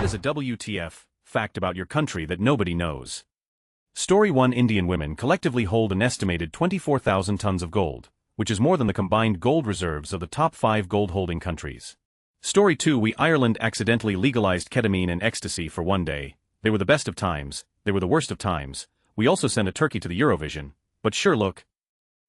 is a WTF fact about your country that nobody knows? Story 1. Indian women collectively hold an estimated 24,000 tons of gold, which is more than the combined gold reserves of the top 5 gold-holding countries. Story 2. Ireland accidentally legalized ketamine and ecstasy for one day. They were the best of times, they were the worst of times. We also sent a turkey to the Eurovision. But sure, look.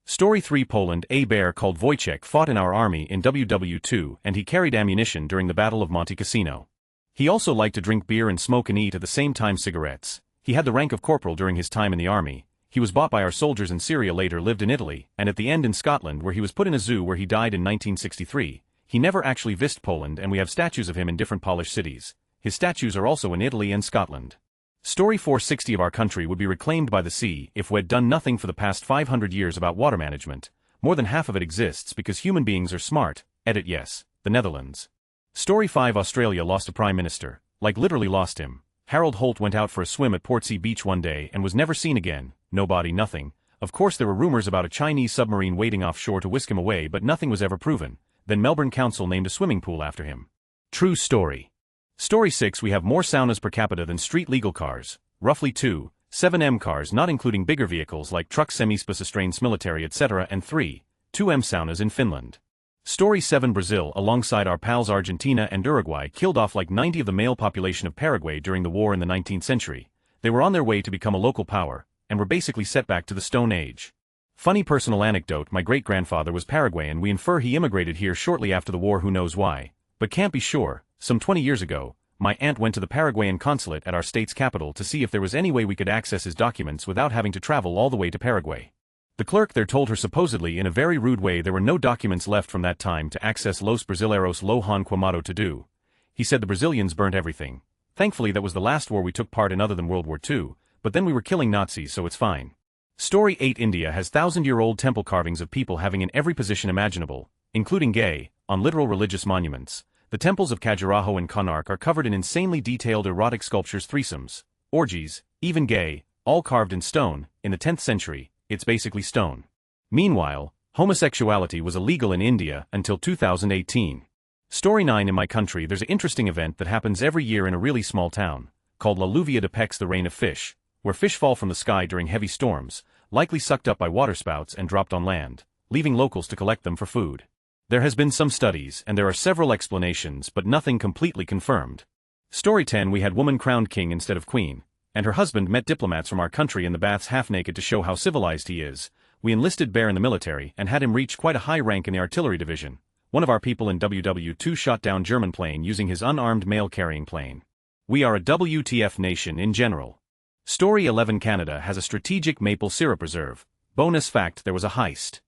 Story 3. Poland. A bear called Wojciech fought in our army in WW2 and he carried ammunition during the Battle of Monte Cassino. He also liked to drink beer and smoke and eat at the same time cigarettes. He had the rank of corporal during his time in the army. He was bought by our soldiers in Syria, later lived in Italy, and at the end in Scotland, where he was put in a zoo where he died in 1963. He never actually visited Poland, and we have statues of him in different Polish cities. His statues are also in Italy and Scotland. Story 4. 60 of our country would be reclaimed by the sea if we'd done nothing for the past 500 years about water management. More than half of it exists because human beings are smart. Edit yes, the Netherlands. Story 5. Australia lost a prime minister. Like literally lost him. Harold Holt went out for a swim at Portsea Beach one day and was never seen again. Nobody, nothing. Of course there were rumors about a Chinese submarine waiting offshore to whisk him away, but nothing was ever proven. Then Melbourne Council named a swimming pool after him. True story. Story 6. We have more saunas per capita than street-legal cars. Roughly 2.7 cars, not including bigger vehicles like trucks, semi-space trains, military, etc. and 3.2 saunas in Finland. Story 7. Brazil, alongside our pals Argentina and Uruguay, killed off like 90 of the male population of Paraguay during the war in the 19th century. They were on their way to become a local power, and were basically set back to the Stone Age. Funny personal anecdote, my great-grandfather was Paraguayan. We infer he immigrated here shortly after the war, who knows why, but can't be sure. Some 20 years ago, my aunt went to the Paraguayan consulate at our state's capital to see if there was any way we could access his documents without having to travel all the way to Paraguay. The clerk there told her supposedly in a very rude way there were no documents left from that time to access Los Brasileiros lo han queimado to do. He said the Brazilians burnt everything. Thankfully that was the last war we took part in other than World War II, but then we were killing Nazis, so it's fine. Story 8. India has thousand-year-old temple carvings of people having in every position imaginable, including gay, on literal religious monuments. The temples of Khajuraho and Konark are covered in insanely detailed erotic sculptures, threesomes, orgies, even gay, all carved in stone. In the 10th century, it's basically stone. Meanwhile, homosexuality was illegal in India until 2018. Story 9. In my country there's an interesting event that happens every year in a really small town, called La Lluvia de Pex, the rain of fish, where fish fall from the sky during heavy storms, likely sucked up by waterspouts and dropped on land, leaving locals to collect them for food. There has been some studies and there are several explanations, but nothing completely confirmed. Story 10. We had woman crowned king instead of queen, and her husband met diplomats from our country in the baths half naked to show how civilized he is. We enlisted Bear in the military and had him reach quite a high rank in the artillery division. One of our people in WW2 shot down German plane using his unarmed mail-carrying plane. We are a WTF nation in general. Story 11. Canada has a strategic maple syrup reserve. Bonus fact, there was a heist.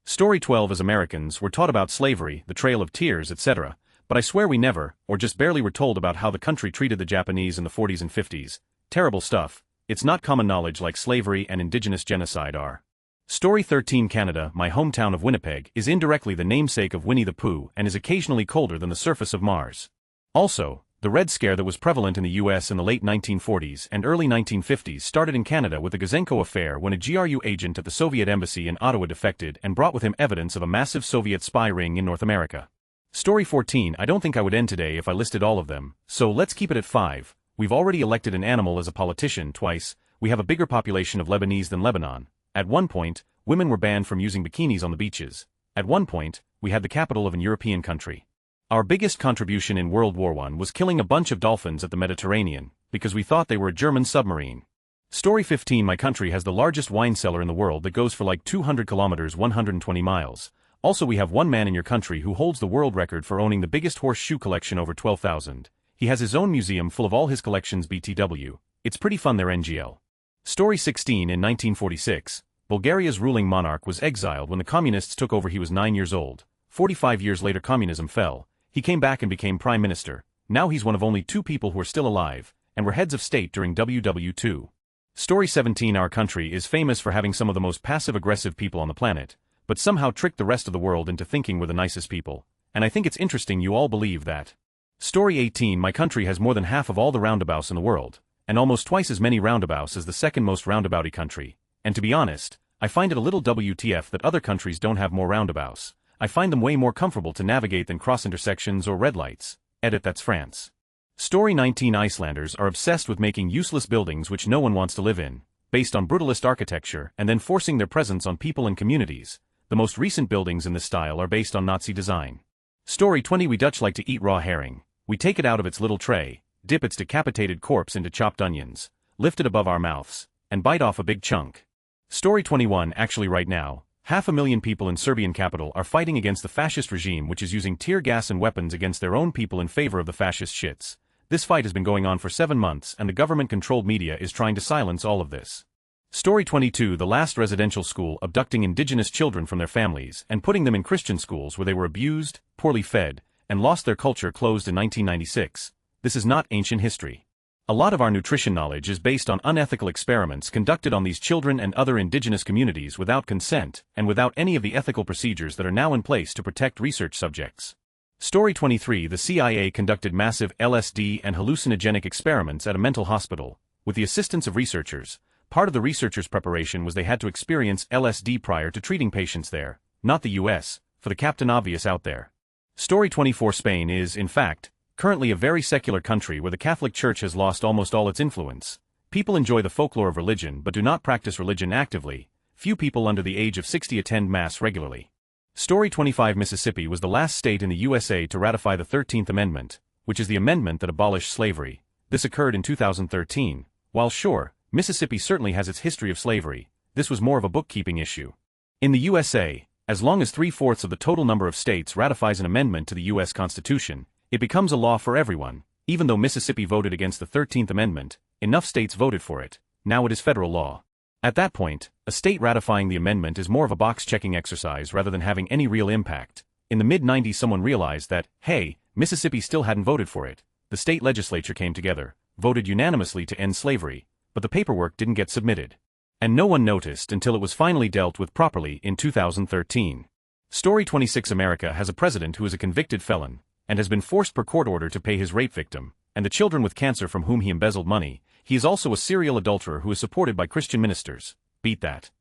Story 12. As Americans, we're taught about slavery, the Trail of Tears, etc., but I swear we never, or just barely, were told about how the country treated the Japanese in the 40s and 50s. Terrible stuff. It's not common knowledge like slavery and indigenous genocide are. Story 13. Canada, my hometown of Winnipeg, is indirectly the namesake of Winnie the Pooh and is occasionally colder than the surface of Mars. Also, the Red Scare that was prevalent in the US in the late 1940s and early 1950s started in Canada with the Guzenko affair, when a GRU agent at the Soviet embassy in Ottawa defected and brought with him evidence of a massive Soviet spy ring in North America. Story 14. I don't think I would end today if I listed all of them, so let's keep it at 5. We've already elected an animal as a politician twice. We have a bigger population of Lebanese than Lebanon. At one point, women were banned from using bikinis on the beaches. At one point, we had the capital of an European country. Our biggest contribution in World War I was killing a bunch of dolphins at the Mediterranean, because we thought they were a German submarine. Story 15. My country has the largest wine cellar in the world that goes for like 200 kilometers 120 miles. Also, we have one man in your country who holds the world record for owning the biggest horseshoe collection, over 12,000. He has his own museum full of all his collections. BTW. It's pretty fun there. NGL. Story 16. In 1946, Bulgaria's ruling monarch was exiled when the communists took over. He was 9 years old. 45 years later communism fell. He came back and became prime minister. Now he's one of only 2 people who are still alive, and were heads of state during WW2. Story 17. Our country is famous for having some of the most passive-aggressive people on the planet, but somehow tricked the rest of the world into thinking we're the nicest people, and I think it's interesting you all believe that. Story 18. My country has more than half of all the roundabouts in the world, and almost twice as many roundabouts as the second most roundabouty country, and to be honest, I find it a little WTF that other countries don't have more roundabouts. I find them way more comfortable to navigate than cross intersections or red lights. Edit. That's France. Story 19 Icelanders are obsessed with making useless buildings which no one wants to live in, based on brutalist architecture and then forcing their presence on people and communities. The most recent buildings in this style are based on Nazi design. Story 20 We Dutch like to eat raw herring. We take it out of its little tray, dip its decapitated corpse into chopped onions, lift it above our mouths, and bite off a big chunk. Story 21 Actually right now, 500,000 people in Serbian capital are fighting against the fascist regime which is using tear gas and weapons against their own people in favor of the fascist shits. This fight has been going on for 7 months and the government-controlled media is trying to silence all of this. Story 22 The last residential school abducting indigenous children from their families and putting them in Christian schools where they were abused, poorly fed, and lost their culture closed in 1996. This is not ancient history. A lot of our nutrition knowledge is based on unethical experiments conducted on these children and other indigenous communities without consent and without any of the ethical procedures that are now in place to protect research subjects. Story 23 The CIA conducted massive LSD and hallucinogenic experiments at a mental hospital, with the assistance of researchers. Part of the researchers' preparation was they had to experience LSD prior to treating patients there, not the US, for the Captain Obvious out there. Story 24 Spain is, in fact, currently a very secular country where the Catholic Church has lost almost all its influence. People enjoy the folklore of religion but do not practice religion actively. Few people under the age of 60 attend Mass regularly. Story 25 Mississippi was the last state in the USA to ratify the 13th Amendment, which is the amendment that abolished slavery. This occurred in 2013. While sure, Mississippi certainly has its history of slavery, this was more of a bookkeeping issue. In the USA, as long as 3/4 of the total number of states ratifies an amendment to the US Constitution, it becomes a law for everyone. Even though Mississippi voted against the 13th Amendment, enough states voted for it. Now it is federal law. At that point, a state ratifying the amendment is more of a box-checking exercise rather than having any real impact. In the mid-90s someone realized that, hey, Mississippi still hadn't voted for it. The state legislature came together, voted unanimously to end slavery, but the paperwork didn't get submitted. And no one noticed until it was finally dealt with properly in 2013. Story 26 America has a president who is a convicted felon, and has been forced per court order to pay his rape victim, and the children with cancer from whom he embezzled money. He is also a serial adulterer who is supported by Christian ministers. Beat that.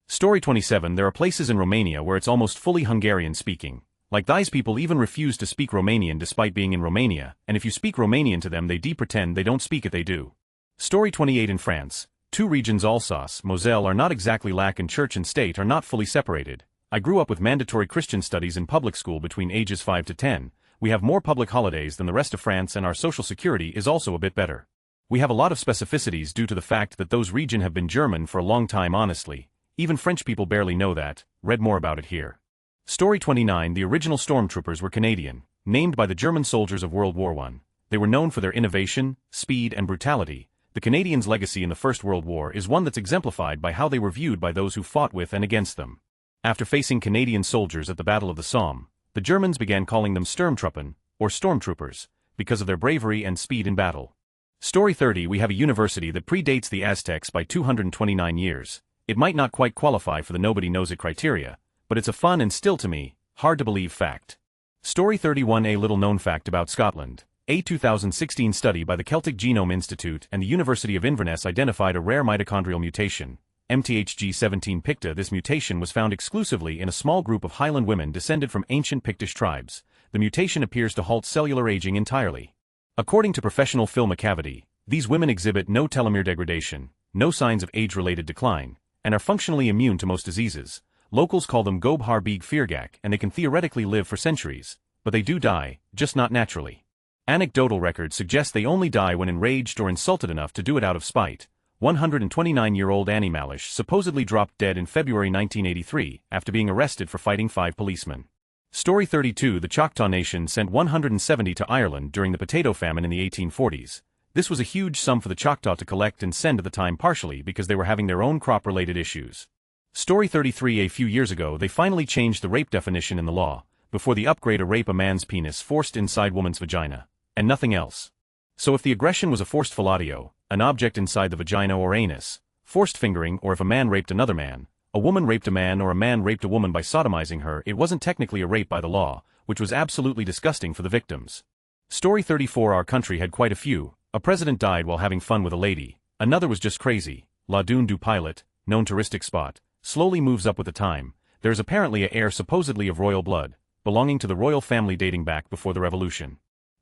Story 27 There are places in Romania where it's almost fully Hungarian speaking. Like these people even refuse to speak Romanian despite being in Romania, and if you speak Romanian to them they pretend they don't speak it they do. Story 28 In France, 2 regions Alsace, Moselle are not exactly lack and church and state are not fully separated. I grew up with mandatory Christian studies in public school between ages 5 to 10. We have more public holidays than the rest of France and our social security is also a bit better. We have a lot of specificities due to the fact that those regions have been German for a long time honestly. Even French people barely know that. Read more about it here. Story 29 The original stormtroopers were Canadian, named by the German soldiers of World War I. They were known for their innovation, speed and brutality. The Canadians' legacy in the First World War is one that's exemplified by how they were viewed by those who fought with and against them. After facing Canadian soldiers at the Battle of the Somme, the Germans began calling them Sturmtruppen, or stormtroopers, because of their bravery and speed in battle. Story 30 We have a university that predates the Aztecs by 229 years. It might not quite qualify for the nobody knows it criteria, but it's a fun and still to me, hard to believe fact. Story 31 A little known fact about Scotland. A 2016 study by the Celtic Genome Institute and the University of Inverness identified a rare mitochondrial mutation, MTHG17 Picta. This mutation was found exclusively in a small group of Highland women descended from ancient Pictish tribes. The mutation appears to halt cellular aging entirely. According to professional Phil McCavity, these women exhibit no telomere degradation, no signs of age-related decline, and are functionally immune to most diseases. Locals call them Gob Har Big Feargak and they can theoretically live for centuries, but they do die, just not naturally. Anecdotal records suggest they only die when enraged or insulted enough to do it out of spite. 129-year-old Annie Malish supposedly dropped dead in February 1983 after being arrested for fighting 5 policemen. Story 32 The Choctaw Nation sent 170 to Ireland during the potato famine in the 1840s. This was a huge sum for the Choctaw to collect and send at the time partially because they were having their own crop-related issues. Story 33 A few years ago they finally changed the rape definition in the law. Before the upgrade, a rape a man's penis forced inside woman's vagina, and nothing else. So if the aggression was a forced fellatio, an object inside the vagina or anus, forced fingering, or if a man raped another man, a woman raped a man, or a man raped a woman by sodomizing her, it wasn't technically a rape by the law, which was absolutely disgusting for the victims. Story 34 Our country had quite a few. A president died while having fun with a lady, another was just crazy. La Dune du Pilot, known touristic spot, slowly moves up with the time. There is apparently a heir supposedly of royal blood, belonging to the royal family dating back before the revolution.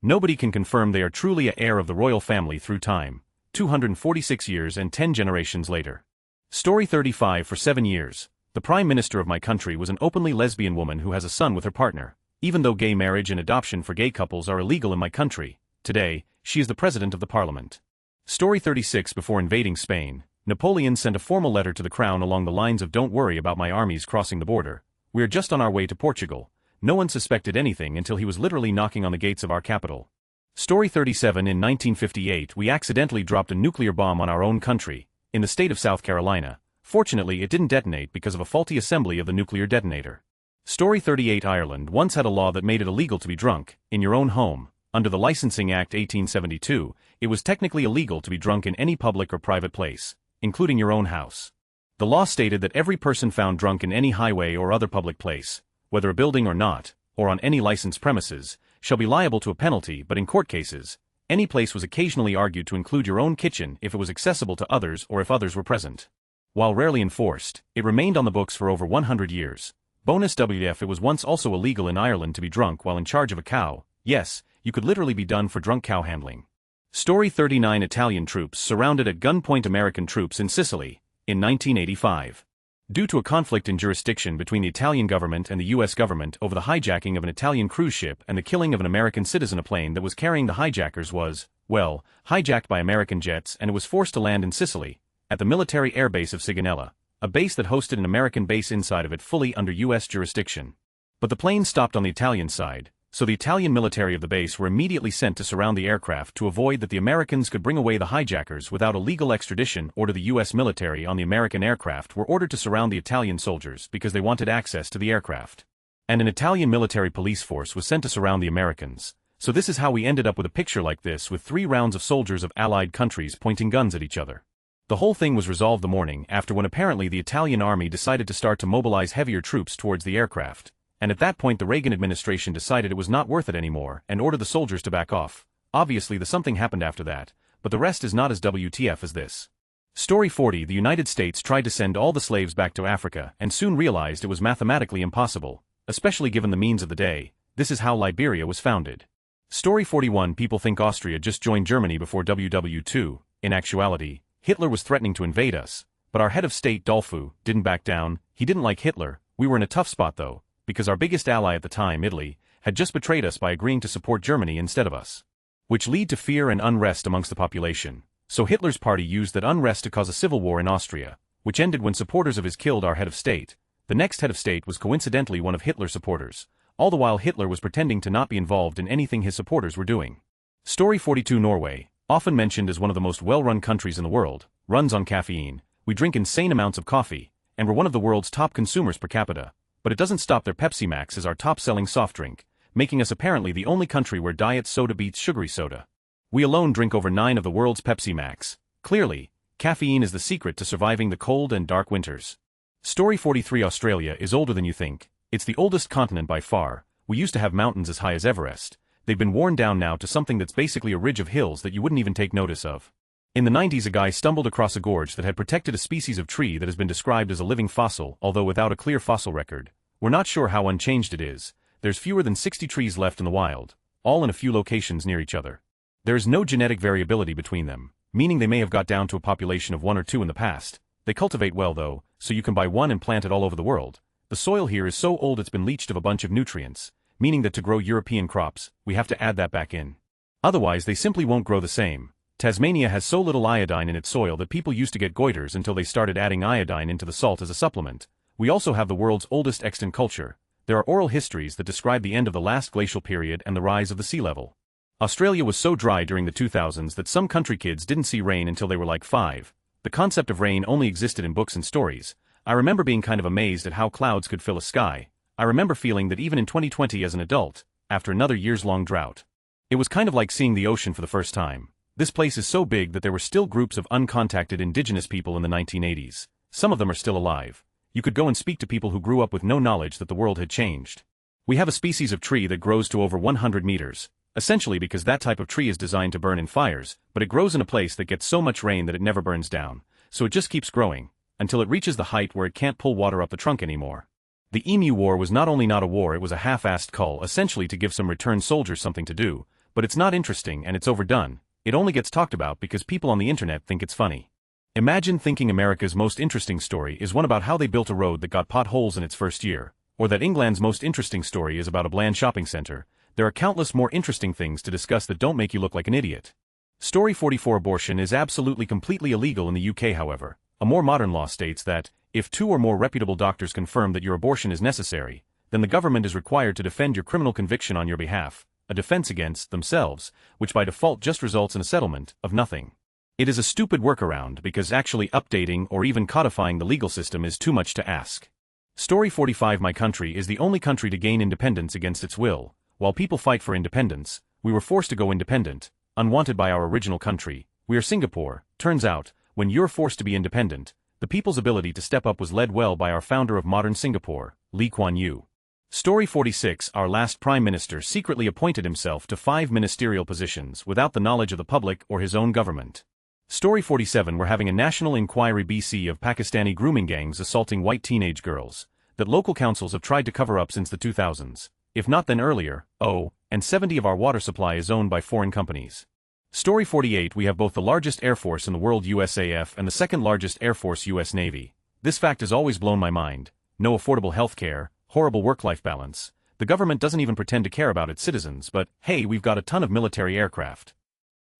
Nobody can confirm they are truly a heir of the royal family through time, 246 years and 10 generations later. Story 35. For 7 years, the Prime Minister of my country was an openly lesbian woman who has a son with her partner. Even though gay marriage and adoption for gay couples are illegal in my country, today, she is the President of the Parliament. Story 36. Before invading Spain, Napoleon sent a formal letter to the Crown along the lines of "Don't worry about my armies crossing the border. We are just on our way to Portugal." No one suspected anything until he was literally knocking on the gates of our capital. Story 37. In 1958 we accidentally dropped a nuclear bomb on our own country, in the state of South Carolina. Fortunately it didn't detonate because of a faulty assembly of the nuclear detonator. Story 38. Ireland once had a law that made it illegal to be drunk, in your own home. Under the Licensing Act 1872, it was technically illegal to be drunk in any public or private place, including your own house. The law stated that every person found drunk in any highway or other public place, whether a building or not, or on any licensed premises, shall be liable to a penalty. But in court cases, any place was occasionally argued to include your own kitchen if it was accessible to others or if others were present. While rarely enforced, it remained on the books for over 100 years. Bonus WTF. It was once also illegal in Ireland to be drunk while in charge of a cow. Yes, you could literally be done for drunk cow handling. Story 39. Italian troops surrounded at gunpoint American troops in Sicily, in 1985. Due to a conflict in jurisdiction between the Italian government and the U.S. government over the hijacking of an Italian cruise ship and the killing of an American citizen, a plane that was carrying the hijackers was, well, hijacked by American jets, and it was forced to land in Sicily, at the military airbase of Sigonella, a base that hosted an American base inside of it fully under U.S. jurisdiction. But the plane stopped on the Italian side, so the Italian military of the base were immediately sent to surround the aircraft to avoid that the Americans could bring away the hijackers without a legal extradition order. The U.S. military on the American aircraft were ordered to surround the Italian soldiers because they wanted access to the aircraft. And an Italian military police force was sent to surround the Americans. So this is how we ended up with a picture like this, with 3 rounds of soldiers of allied countries pointing guns at each other. The whole thing was resolved the morning after, when apparently the Italian army decided to start to mobilize heavier troops towards the aircraft. And at that point the Reagan administration decided it was not worth it anymore and ordered the soldiers to back off. Obviously something happened after that, but the rest is not as WTF as this. Story 40. The United States tried to send all the slaves back to Africa and soon realized it was mathematically impossible, especially given the means of the day. This is how Liberia was founded. Story 41. People think Austria just joined Germany before WW2. In actuality, Hitler was threatening to invade us, but our head of state Dolfu didn't back down. He didn't like Hitler. We were in a tough spot though, because our biggest ally at the time, Italy, had just betrayed us by agreeing to support Germany instead of us, which led to fear and unrest amongst the population. So Hitler's party used that unrest to cause a civil war in Austria, which ended when supporters of his killed our head of state. The next head of state was coincidentally one of Hitler's supporters, all the while Hitler was pretending to not be involved in anything his supporters were doing. Story 42. Norway, often mentioned as one of the most well-run countries in the world, runs on caffeine. We drink insane amounts of coffee, and we're one of the world's top consumers per capita. But it doesn't stop there. Pepsi Max is our top-selling soft drink, making us apparently the only country where diet soda beats sugary soda. We alone drink over 9 of the world's Pepsi Max. Clearly, caffeine is the secret to surviving the cold and dark winters. Story 43. Australia is older than you think. It's the oldest continent by far. We used to have mountains as high as Everest. They've been worn down now to something that's basically a ridge of hills that you wouldn't even take notice of. In the 90s a guy stumbled across a gorge that had protected a species of tree that has been described as a living fossil, although without a clear fossil record. We're not sure how unchanged it is. There's fewer than 60 trees left in the wild, all in a few locations near each other. There is no genetic variability between them, meaning they may have got down to a population of 1 or 2 in the past. They cultivate well though, so you can buy one and plant it all over the world. The soil here is so old it's been leached of a bunch of nutrients, meaning that to grow European crops, we have to add that back in. Otherwise they simply won't grow the same. Tasmania has so little iodine in its soil that people used to get goiters until they started adding iodine into the salt as a supplement. We also have the world's oldest extant culture. There are oral histories that describe the end of the last glacial period and the rise of the sea level. Australia was so dry during the 2000s that some country kids didn't see rain until they were like 5. The concept of rain only existed in books and stories. I remember being kind of amazed at how clouds could fill a sky. I remember feeling that even in 2020 as an adult, after another years-long drought. It was kind of like seeing the ocean for the first time. This place is so big that there were still groups of uncontacted indigenous people in the 1980s. Some of them are still alive. You could go and speak to people who grew up with no knowledge that the world had changed. We have a species of tree that grows to over 100 meters, essentially because that type of tree is designed to burn in fires, but it grows in a place that gets so much rain that it never burns down, so it just keeps growing, until it reaches the height where it can't pull water up the trunk anymore. The Emu War was not only not a war, it was a half-assed cull, essentially to give some returned soldiers something to do, But it's not interesting and it's overdone. It only gets talked about because people on the internet think it's funny. Imagine thinking America's most interesting story is one about how they built a road that got potholes in its first year, or that England's most interesting story is about a bland shopping center. There are countless more interesting things to discuss that don't make you look like an idiot. Story 44. Abortion is absolutely completely illegal in the UK. However, a more modern law states that, if 2 or more reputable doctors confirm that your abortion is necessary, then the government is required to defend your criminal conviction on your behalf, a defense against themselves, which by default just results in a settlement of nothing. It is a stupid workaround because actually updating or even codifying the legal system is too much to ask. Story 45. My country is the only country to gain independence against its will. While people fight for independence, we were forced to go independent, unwanted by our original country. We are Singapore. Turns out, when you're forced to be independent, the people's ability to step up was led well by our founder of modern Singapore, Lee Kuan Yew. Story 46. Our last Prime Minister secretly appointed himself to 5 ministerial positions without the knowledge of the public or his own government. Story 47. We're having a national inquiry BC of Pakistani grooming gangs assaulting white teenage girls, that local councils have tried to cover up since the 2000s. If not then earlier, and 70% of our water supply is owned by foreign companies. Story 48. We have both the largest air force in the world USAF and the second largest air force US Navy. This fact has always blown my mind. No affordable health care, horrible work-life balance. The government doesn't even pretend to care about its citizens, but hey, we've got a ton of military aircraft.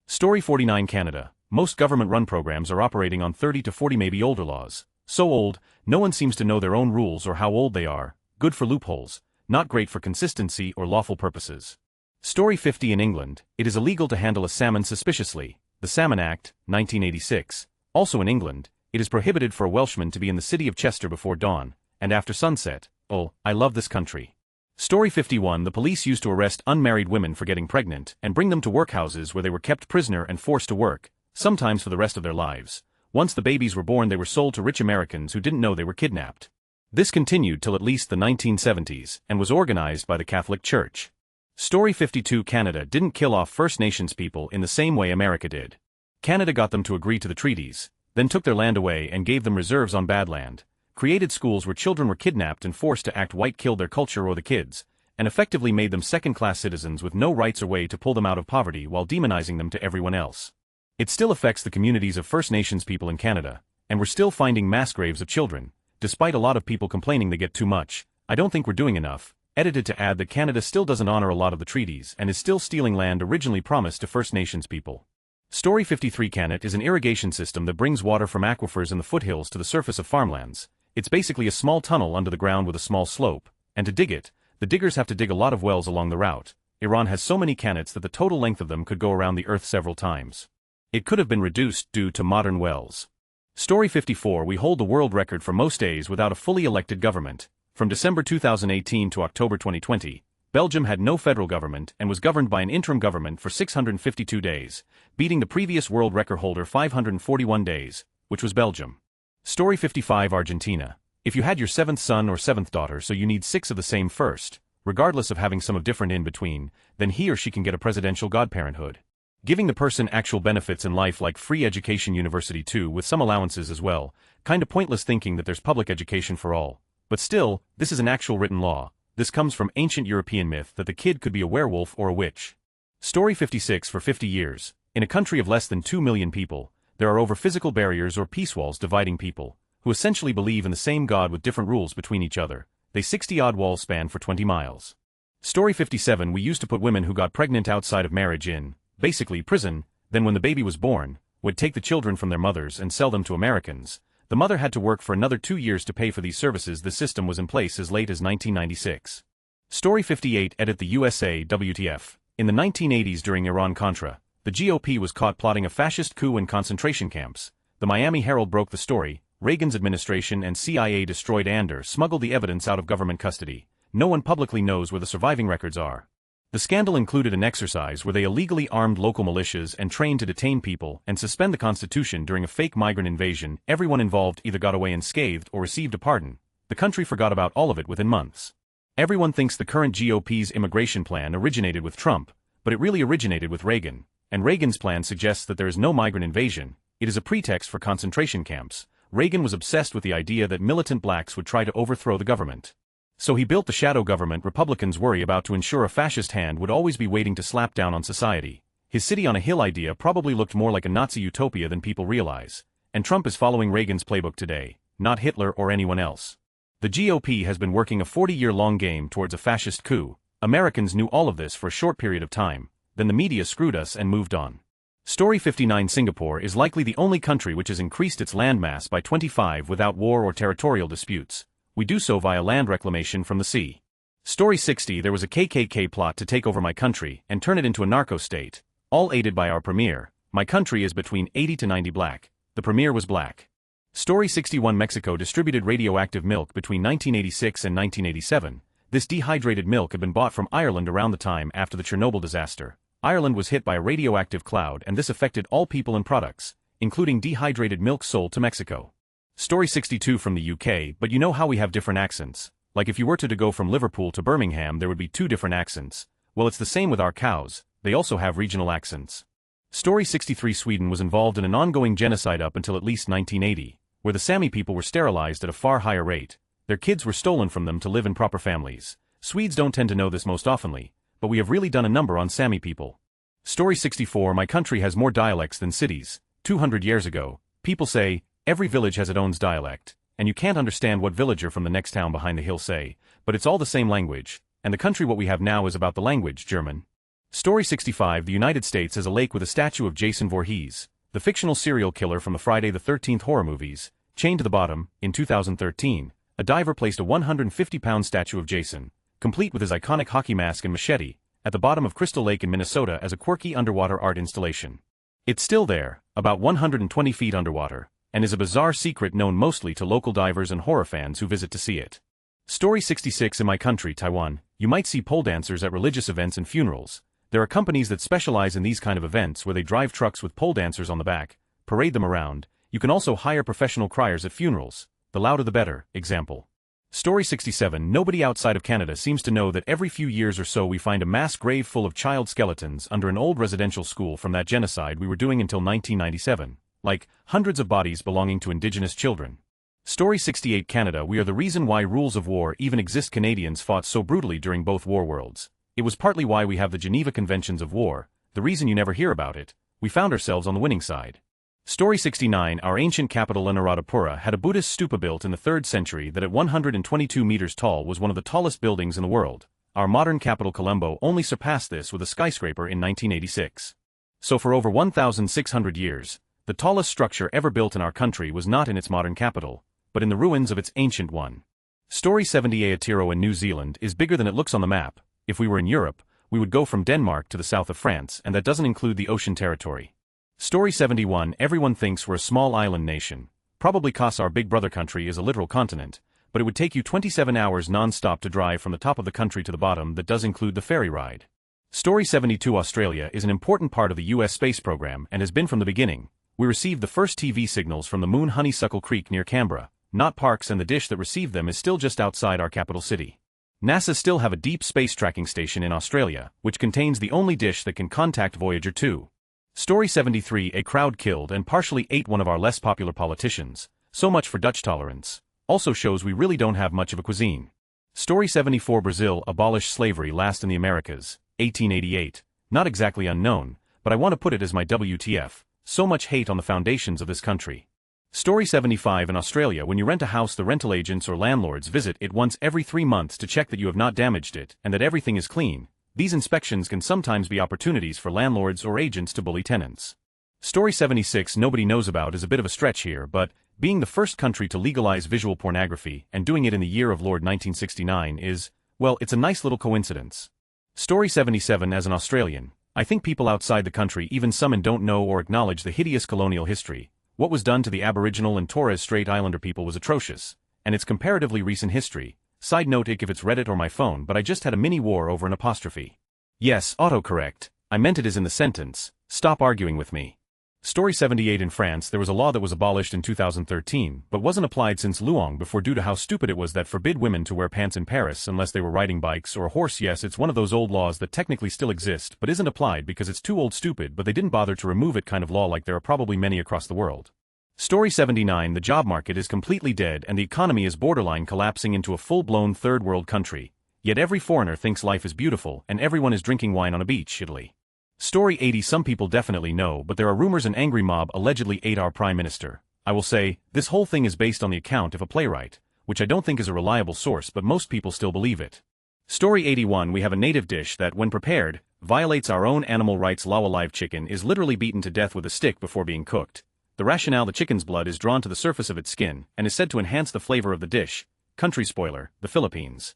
Story 49. Canada. Most government-run programs are operating on 30 to 40 maybe older laws. So old, no one seems to know their own rules or how old they are. Good for loopholes. Not great for consistency or lawful purposes. Story 50. In England, it is illegal to handle a salmon suspiciously. The Salmon Act, 1986. Also in England, it is prohibited for a Welshman to be in the city of Chester before dawn, and after sunset. Oh, I love this country. Story 51. The police used to arrest unmarried women for getting pregnant and bring them to workhouses where they were kept prisoner and forced to work, sometimes for the rest of their lives. Once the babies were born they were sold to rich Americans who didn't know they were kidnapped. This continued till at least the 1970s and was organized by the Catholic Church. Story 52. Canada didn't kill off First Nations people in the same way America did. Canada got them to agree to the treaties, then took their land away and gave them reserves on bad land, created schools where children were kidnapped and forced to act white, killed their culture or the kids, and effectively made them second-class citizens with no rights or way to pull them out of poverty while demonizing them to everyone else. It still affects the communities of First Nations people in Canada, and we're still finding mass graves of children. Despite a lot of people complaining they get too much, I don't think we're doing enough. Edited to add that Canada still doesn't honor a lot of the treaties and is still stealing land originally promised to First Nations people. Story 53. Canada is an irrigation system that brings water from aquifers in the foothills to the surface of farmlands. It's basically a small tunnel under the ground with a small slope, and to dig it, the diggers have to dig a lot of wells along the route. Iran has so many Canads that the total length of them could go around the earth several times. It could have been reduced due to modern wells. Story 54. We hold the world record for most days without a fully elected government. From December 2018 to October 2020, Belgium had no federal government and was governed by an interim government for 652 days, beating the previous world record holder 541 days, which was Belgium. Story 55. Argentina. If you had your 7th son or 7th daughter so you need 6 of the same first, regardless of having some of different in between, then he or she can get a presidential godparenthood, giving the person actual benefits in life like free education, university too, with some allowances as well. Kinda pointless thinking that there's public education for all. But still, this is an actual written law. This comes from ancient European myth that the kid could be a werewolf or a witch. Story 56. For 50 years, in a country of less than 2 million people, there are over physical barriers or peace walls dividing people, who essentially believe in the same God with different rules between each other. They 60-odd walls span for 20 miles. Story 57. We used to put women who got pregnant outside of marriage in, basically prison, then when the baby was born, would take the children from their mothers and sell them to Americans. The mother had to work for another 2 years to pay for these services. This system was in place as late as 1996. Story 58. Edit the USA WTF. In the 1980s during Iran-Contra, the GOP was caught plotting a fascist coup in concentration camps. The Miami Herald broke the story. Reagan's administration and CIA destroyed and/or smuggled the evidence out of government custody. No one publicly knows where the surviving records are. The scandal included an exercise where they illegally armed local militias and trained to detain people and suspend the Constitution during a fake migrant invasion. Everyone involved either got away unscathed or received a pardon. The country forgot about all of it within months. Everyone thinks the current GOP's immigration plan originated with Trump, but it really originated with Reagan. And Reagan's plan suggests that there is no migrant invasion. It is a pretext for concentration camps. Reagan was obsessed with the idea that militant blacks would try to overthrow the government. So he built the shadow government Republicans worry about to ensure a fascist hand would always be waiting to slap down on society. His city on a hill idea probably looked more like a Nazi utopia than people realize. And Trump is following Reagan's playbook today, not Hitler or anyone else. The GOP has been working a 40-year-long game towards a fascist coup. Americans knew all of this for a short period of time, then the media screwed us and moved on. Story 59. Singapore is likely the only country which has increased its landmass by 25 without war or territorial disputes. We do so via land reclamation from the sea. Story 60. There was a KKK plot to take over my country and turn it into a narco-state, all aided by our premier. My country is between 80 to 90 black. The premier was black. Story 61. Mexico distributed radioactive milk between 1986 and 1987. This dehydrated milk had been bought from Ireland around the time after the Chernobyl disaster. Ireland was hit by a radioactive cloud and this affected all people and products, including dehydrated milk sold to Mexico. Story 62. From the UK. But you know how we have different accents. Like if you were to go from Liverpool to Birmingham there would be 2 different accents. Well, it's the same with our cows, they also have regional accents. Story 63. Sweden was involved in an ongoing genocide up until at least 1980, where the Sami people were sterilized at a far higher rate. Their kids were stolen from them to live in proper families. Swedes don't tend to know this most oftenly, but we have really done a number on Sami people. Story 64. My country has more dialects than cities. 200 years ago, people say, every village has its own dialect, and you can't understand what villager from the next town behind the hill say, but it's all the same language, and the country what we have now is about the language, German. Story 65. The United States has a lake with a statue of Jason Voorhees, the fictional serial killer from the Friday the 13th horror movies. Chained to the bottom. In 2013, a diver placed a 150-pound statue of Jason, complete with his iconic hockey mask and machete, at the bottom of Crystal Lake in Minnesota as a quirky underwater art installation. It's still there, about 120 feet underwater, and is a bizarre secret known mostly to local divers and horror fans who visit to see it. Story 66. In my country, Taiwan, you might see pole dancers at religious events and funerals. There are companies that specialize in these kind of events where they drive trucks with pole dancers on the back, parade them around. You can also hire professional criers at funerals. The louder the better. Example. Story 67. Nobody outside of Canada seems to know that every few years or so we find a mass grave full of child skeletons under an old residential school from that genocide we were doing until 1997. Like, hundreds of bodies belonging to Indigenous children. Story 68. Canada. We are the reason why rules of war even exist. Canadians fought so brutally during both war worlds. It was partly why we have the Geneva Conventions of War, the reason you never hear about it. We found ourselves on the winning side. Story 69. Our ancient capital Anuradhapura had a Buddhist stupa built in the 3rd century that at 122 meters tall was one of the tallest buildings in the world. Our modern capital Colombo only surpassed this with a skyscraper in 1986. So for over 1,600 years, the tallest structure ever built in our country was not in its modern capital, but in the ruins of its ancient one. Story 70. Aotearoa in New Zealand is bigger than it looks on the map. If we were in Europe, we would go from Denmark to the south of France, and that doesn't include the ocean territory. Story 71. Everyone thinks we're a small island nation, probably cause our big brother country is a literal continent, but it would take you 27 hours non-stop to drive from the top of the country to the bottom. That does include the ferry ride. Story 72. Australia is an important part of the US space program and has been from the beginning. We received the first TV signals from the moon Honeysuckle Creek near Canberra, not Parkes, and the dish that received them is still just outside our capital city. NASA still have a deep space tracking station in Australia, which contains the only dish that can contact Voyager 2. Story 73. A crowd killed and partially ate one of our less popular politicians. So much for Dutch tolerance. Also shows we really don't have much of a cuisine. Story 74. Brazil abolished slavery last in the Americas, 1888. Not exactly unknown, but I want to put it as my WTF. So much hate on the foundations of this country. Story 75. In Australia, when you rent a house, the rental agents or landlords visit it once every 3 months to check that you have not damaged it and that everything is clean. These inspections can sometimes be opportunities for landlords or agents to bully tenants. Story 76. Nobody knows about is a bit of a stretch here, but being the first country to legalize visual pornography and doing it in the year of Lord 1969 is, well, it's a nice little coincidence. Story 77. As an Australian, I think people outside the country, even some, don't know or acknowledge the hideous colonial history. What was done to the Aboriginal and Torres Strait Islander people was atrocious, and it's comparatively recent history. Side note, if it's Reddit or my phone, but I just had a mini war over an apostrophe. Yes, autocorrect. I meant it as in the sentence. Stop arguing with me. Story 78. In France, there was a law that was abolished in 2013, but wasn't applied since Luong before due to how stupid it was that forbid women to wear pants in Paris unless they were riding bikes or a horse. Yes, it's one of those old laws that technically still exist but isn't applied because it's too old stupid, but they didn't bother to remove it kind of law like there are probably many across the world. Story 79. The job market is completely dead and the economy is borderline collapsing into a full-blown third world country. Yet every foreigner thinks life is beautiful and everyone is drinking wine on a beach, Italy. Story 80. Some people definitely know, but there are rumors an angry mob allegedly ate our prime minister. I will say, this whole thing is based on the account of a playwright, which I don't think is a reliable source, but most people still believe it. Story 81. We have a native dish that, when prepared, violates our own animal rights. Law. A live chicken is literally beaten to death with a stick before being cooked. The rationale: the chicken's blood is drawn to the surface of its skin and is said to enhance the flavor of the dish. Country spoiler: the Philippines.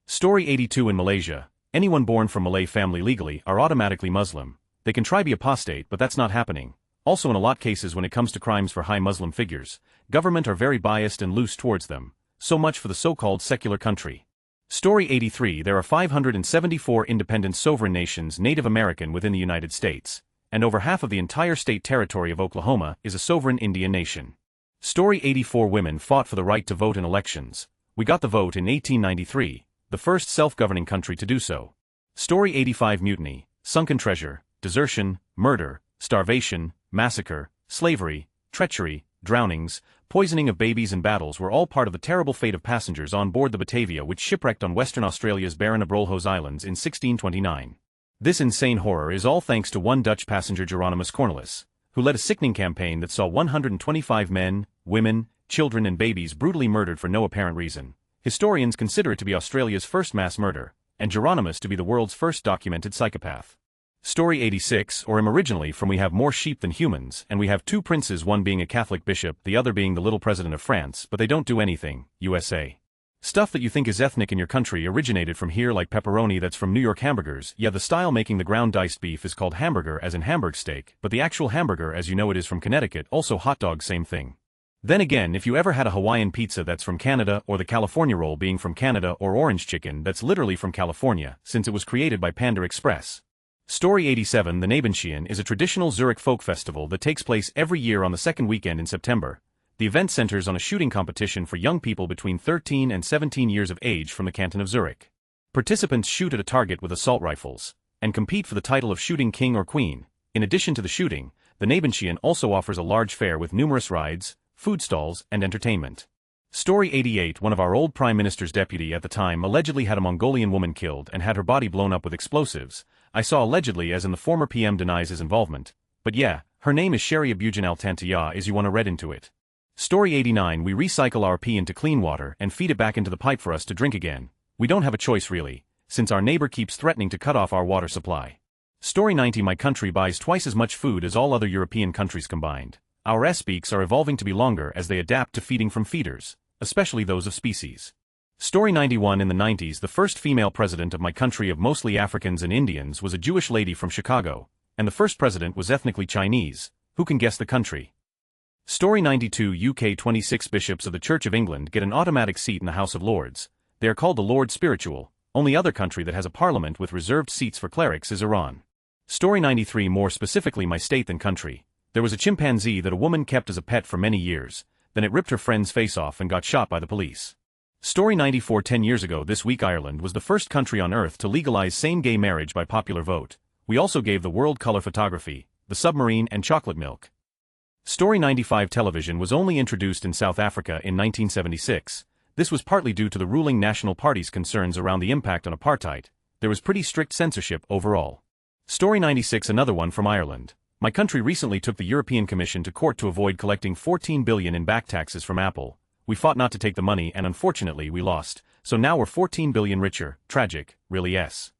Story 82. In Malaysia, anyone born from Malay family legally are automatically Muslim. They can try be apostate, but that's not happening. Also, in a lot cases when it comes to crimes for high Muslim figures, government are very biased and loose towards them. So much for the so-called secular country. Story 83. There are 574 independent sovereign nations Native American within the United States, and over half of the entire state territory of Oklahoma is a sovereign Indian nation. Story 84. Women fought for the right to vote in elections. We got the vote in 1893, the first self-governing country to do so. Story 85. Mutiny, sunken treasure, desertion, murder, starvation, massacre, slavery, treachery, drownings, poisoning of babies and battles were all part of the terrible fate of passengers on board the Batavia, which shipwrecked on Western Australia's Barren Abrolhos Islands in 1629. This insane horror is all thanks to one Dutch passenger, Geronimus Cornelis, who led a sickening campaign that saw 125 men, women, children and babies brutally murdered for no apparent reason. Historians consider it to be Australia's first mass murder, and Geronimus to be the world's first documented psychopath. Story 86. Or originally from We have more sheep than humans, and we have two princes, one being a Catholic bishop, the other being the little president of France, but they don't do anything. USA. Stuff that you think is ethnic in your country originated from here, like pepperoni that's from New York hamburgers. Yeah, the style making the ground diced beef is called hamburger, as in Hamburg steak, but the actual hamburger as you know it is from Connecticut. Also hot dog, same thing. Then again, if you ever had a Hawaiian pizza, that's from Canada, or the California roll being from Canada, or orange chicken, that's literally from California, since it was created by Panda Express. Story 87. The Nabenschien is a traditional Zurich folk festival that takes place every year on the second weekend in September. The event centers on a shooting competition for young people between 13 and 17 years of age from the canton of Zurich. Participants shoot at a target with assault rifles, and compete for the title of shooting king or queen. In addition to the shooting, the Nabenschien also offers a large fair with numerous rides, food stalls, and entertainment. Story 88. One of our old Prime Minister's deputy at the time allegedly had a Mongolian woman killed and had her body blown up with explosives. I saw allegedly as in the former PM denies his involvement. But yeah, her name is Sharia Bujan Al-Tantiyah as you wanna read into it. Story 89. We recycle our pee into clean water and feed it back into the pipe for us to drink again. We don't have a choice really, since our neighbor keeps threatening to cut off our water supply. Story 90. My country buys twice as much food as all other European countries combined. Our S-beaks are evolving to be longer as they adapt to feeding from feeders, especially those of species. Story 91. In the 90s, the first female president of my country of mostly Africans and Indians was a Jewish lady from Chicago, and the first president was ethnically Chinese. Who can guess the country? Story 92. UK 26 bishops of the Church of England get an automatic seat in the House of Lords. They are called the Lord Spiritual. Only other country that has a parliament with reserved seats for clerics is Iran. Story 93. More specifically my state than country. There was a chimpanzee that a woman kept as a pet for many years, then it ripped her friend's face off and got shot by the police. Story 94. 10 years ago this week Ireland was the first country on earth to legalize same-gay marriage by popular vote. We also gave the world color photography, the submarine and chocolate milk. Story 95. Television was only introduced in South Africa in 1976. This was partly due to the ruling National Party's concerns around the impact on apartheid. There was pretty strict censorship overall. Story 96. Another one from Ireland. My country recently took the European Commission to court to avoid collecting $14 billion in back taxes from Apple. We fought not to take the money and unfortunately we lost, so now we're $14 billion richer. Tragic, really yes.